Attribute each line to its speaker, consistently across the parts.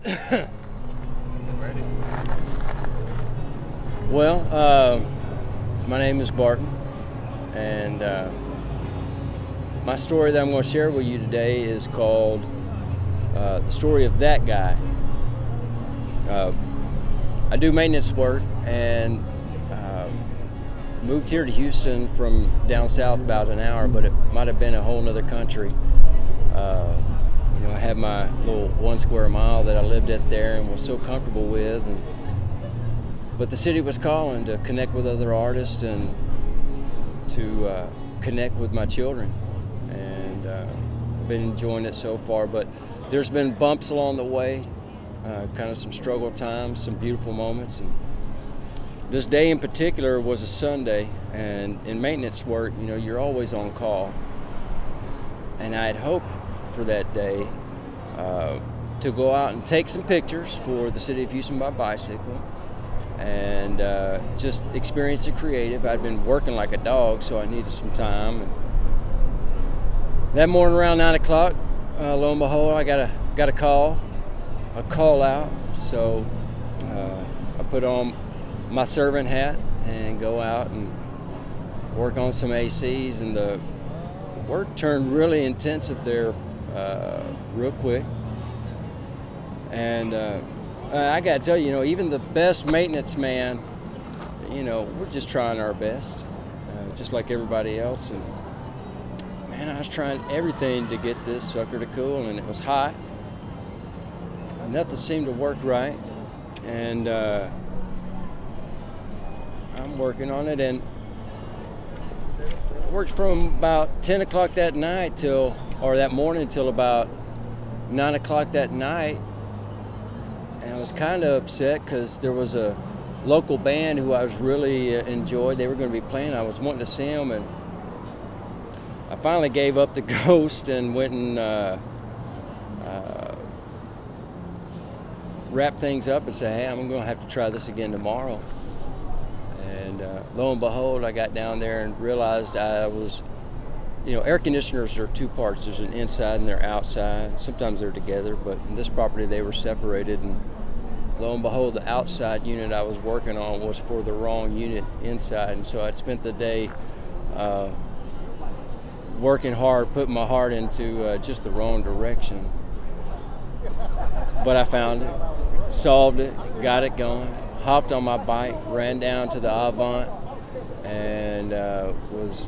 Speaker 1: Ready?
Speaker 2: Well, my name is Barton, and my story that I'm going to share with you today is called The Story of That Guy. I do maintenance work and moved here to Houston from down south about an hour, but it might have been a whole nother country. I had my little 1 square mile that I lived at there and was so comfortable with, but the city was calling to connect with other artists and to connect with my children, and I've been enjoying it so far, but there's been bumps along the way, kind of some struggle times, some beautiful moments. And this day in particular was a Sunday, and in maintenance work, you're always on call, and I had hoped for that day to go out and take some pictures for the city of Houston by bicycle and just experience the creative. I'd been working like a dog, so I needed some time. And that morning around 9 o'clock, lo and behold, I got a call out. So I put on my servant hat and go out and work on some ACs, and the work turned really intensive there real quick. And I gotta tell you, even the best maintenance man, we're just trying our best, just like everybody else. And man, I was trying everything to get this sucker to cool, and it was hot. Nothing seemed to work right, and I'm working on it, and worked from about 10 o'clock that morning till about 9 o'clock that night. And I was kind of upset because there was a local band who I was really enjoyed. They were going to be playing. I was wanting to see them, and I finally gave up the ghost and went and wrapped things up and said, hey, I'm going to have to try this again tomorrow. And lo and behold, I got down there and realized I was, air conditioners are two parts. There's an inside and they're outside. Sometimes they're together, but in this property they were separated. And lo and behold, the outside unit I was working on was for the wrong unit inside. And so I'd spent the day working hard, putting my heart into just the wrong direction. But I found it, solved it, got it going. Hopped on my bike, ran down to the Avant, and was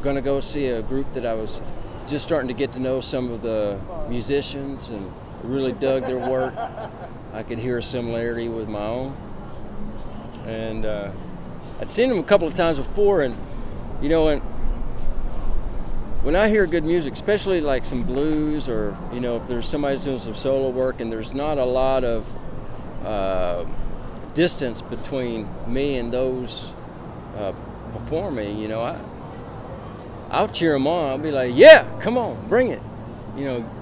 Speaker 2: going to go see a group that I was just starting to get to know, some of the musicians, and really dug their work. I could hear a similarity with my own. And I'd seen them a couple of times before, and when I hear good music, especially like some blues, or if there's somebody doing some solo work and there's not a lot of distance between me and those performing, I'll cheer them on. I'll be like, yeah, come on, bring it.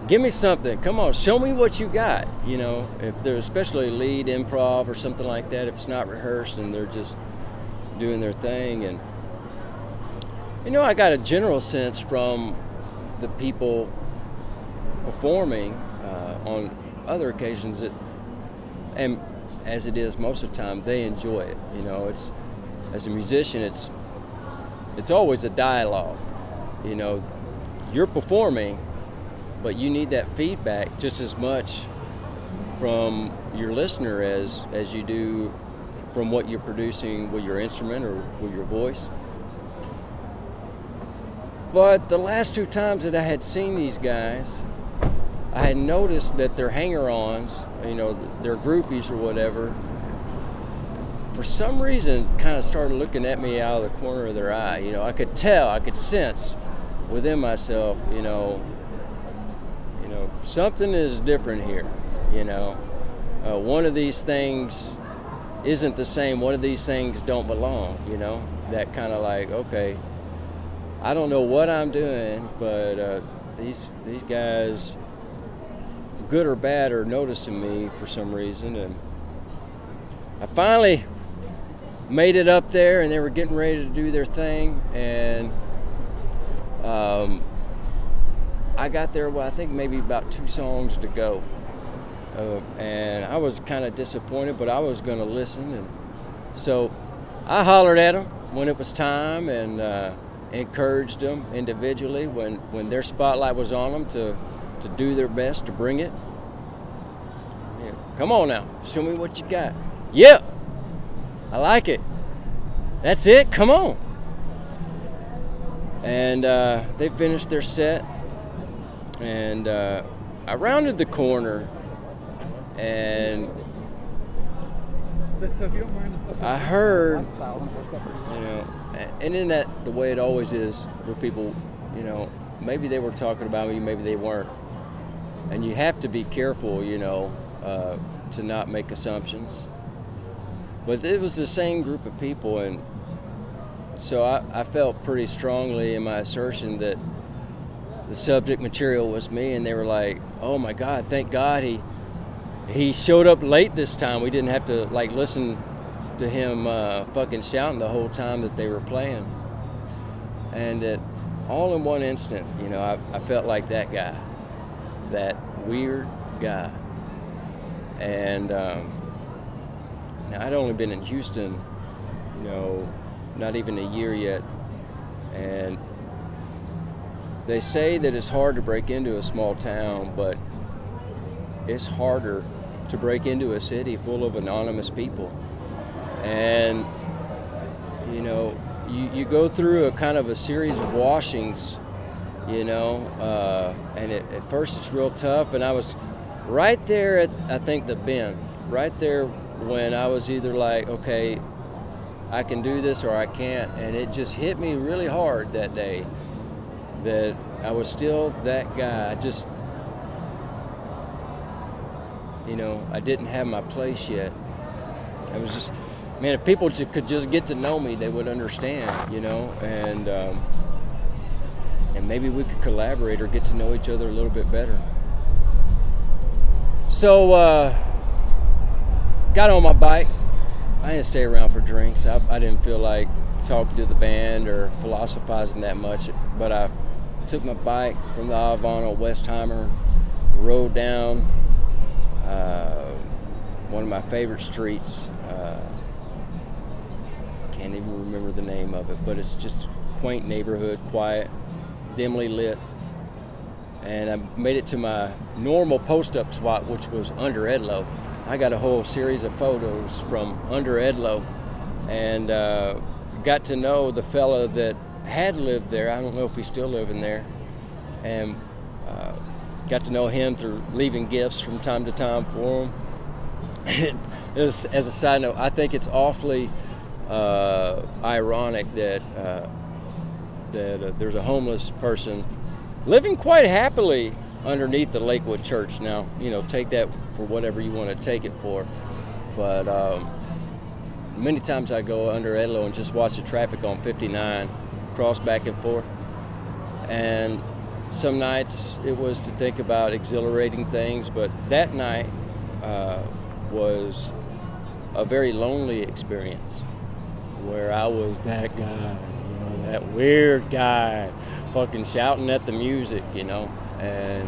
Speaker 2: Give me something. Come on, show me what you got. If they're especially lead improv or something like that, if it's not rehearsed and they're just doing their thing. And I got a general sense from the people performing on other occasions that, and as it is most of the time, they enjoy it. It's, as a musician, it's always a dialogue. You're performing, but you need that feedback just as much from your listener as you do from what you're producing with your instrument or with your voice. But the last two times that I had seen these guys, I had noticed that their hanger-ons, their groupies or whatever, for some reason kind of started looking at me out of the corner of their eye. I could tell, I could sense within myself, something is different here. One of these things isn't the same. One of these things don't belong. That kind of like, okay, I don't know what I'm doing, but these guys, good or bad, are noticing me for some reason. And I finally made it up there, and they were getting ready to do their thing, and I got there, well, I think maybe about 2 songs to go. and I was kind of disappointed, but I was going to listen. And so I hollered at them when it was time, and encouraged them individually when their spotlight was on them to do their best to bring it. Yeah. Come on now, show me what you got. Yeah, I like it. That's it, come on. And they finished their set, and I rounded the corner, and I heard, you know, and isn't that the way it always is where people, you know, maybe they were talking about me, maybe they weren't. And you have to be careful, you know, to not make assumptions. But it was the same group of people, and so I felt pretty strongly in my assertion that the subject material was me, and they were like, oh my God, thank God he showed up late this time. We didn't have to like listen to him fucking shouting the whole time that they were playing. And it, all in one instant, you know, I felt like that guy, that weird guy. And now I'd only been in Houston, you know, not even a year yet. And they say that it's hard to break into a small town, but it's harder to break into a city full of anonymous people. And, you know, you go through a kind of a series of washings, you know, and at first it's real tough. And I was right there at, I think, the bend, right there when I was either like, okay, I can do this or I can't. And it just hit me really hard that day that I was still that guy. I just, you know, I didn't have my place yet. I was just, man, if people could just get to know me, they would understand, you know, and maybe we could collaborate or get to know each other a little bit better. So, got on my bike. I didn't stay around for drinks. I didn't feel like talking to the band or philosophizing that much, but I took my bike from the Avon on Westheimer, rode down one of my favorite streets. Can't even remember the name of it, but it's just a quaint neighborhood, quiet, dimly lit. And I made it to my normal post-up spot, which was under Edlow. I got a whole series of photos from under Edlow, and got to know the fella that had lived there. I don't know if he's still living there, and got to know him through leaving gifts from time to time for him. As a side note, I think it's awfully ironic that there's a homeless person living quite happily underneath the Lakewood Church. Now, you know, take that for whatever you want to take it for, but many times I go under Edlow and just watch the traffic on 59 cross back and forth, and some nights it was to think about exhilarating things, but that night was a very lonely experience where I was that guy, you know, that weird guy fucking shouting at the music, you know, and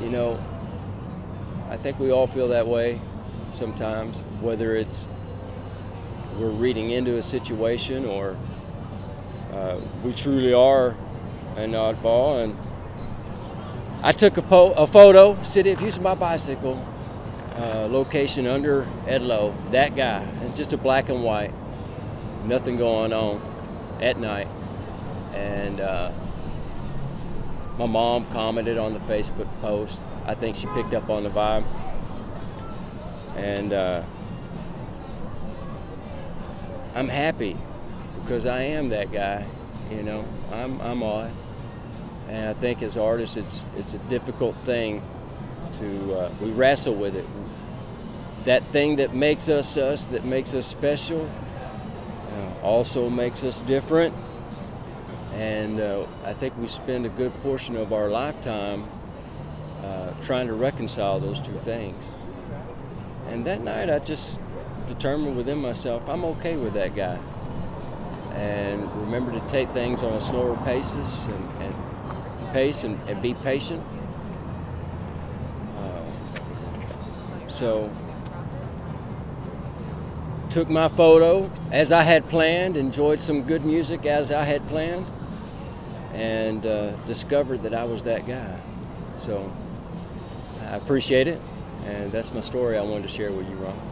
Speaker 2: you know, I think we all feel that way sometimes, whether it's we're reading into a situation or we truly are an oddball. And I took a photo, City of Houston by bicycle, location under Edlow, that guy, and just a black and white, nothing going on at night. And my mom commented on the Facebook post. I think she picked up on the vibe. And I'm happy because I am that guy, you know. I'm odd. And I think as artists, it's a difficult thing to, we wrestle with it. That thing that makes us us, that makes us special, also makes us different. And I think we spend a good portion of our lifetime trying to reconcile those two things. And that night I just determined within myself, I'm okay with that guy. And remember to take things on a slower basis and pace and be patient. So took my photo as I had planned, enjoyed some good music as I had planned, and discovered that I was that guy. So I appreciate it, and that's my story I wanted to share with you, Ron.